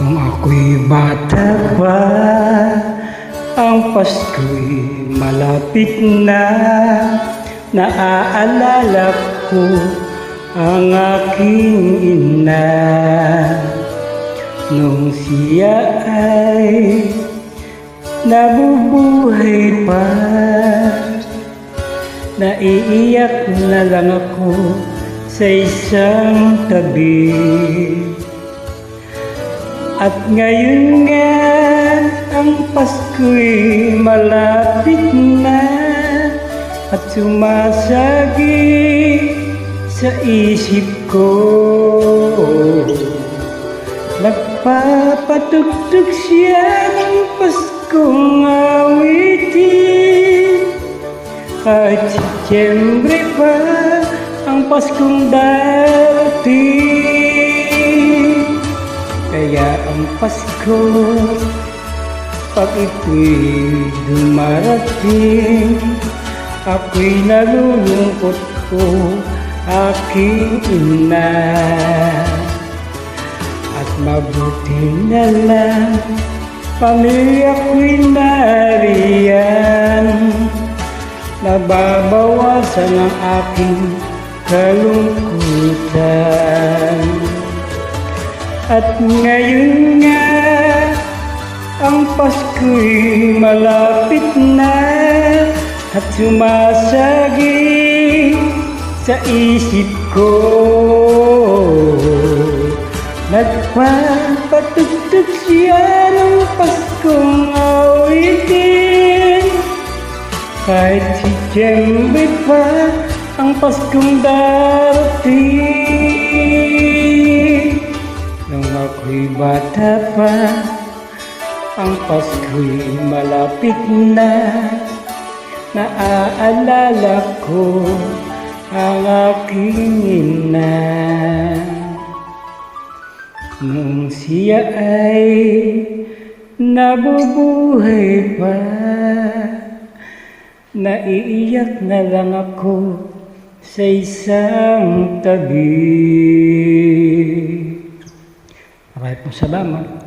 Nung ako'y bata pa, ang Pasko'y malapit na. Naaalala ko ang aking ina nung siya ay nabubuhay pa. Naiiyak na lang ako sa isang tabi. At ngayon nga ang Pasko'y malapit na at sumasagi sa isip ko. Nagpapatugtog siya ng Paskong awitin. Kahit Setyembre pa ang Paskong darating. Kaya ang Pasko, pag ito'y dumarating, ako'y nalulungkot ko, aking ina. At mabuti na lang, pamilya ko'y nariyan. Nababawasan ang aking kalungkutan. At ngayon nga, ang Pasko'y malapit na at sumasagi sa isip ko. Nagpapatugtog siya ng Paskong awitin. Kahit Setyembre pa ang Paskong darating. Nung ako'y bata pa, ang Pasko'y malapit na. Naaalala ko ang aking ina nung siya ay nabubuhay pa. Naiiyak na lang ako sa isang tabi. Maraming salamat.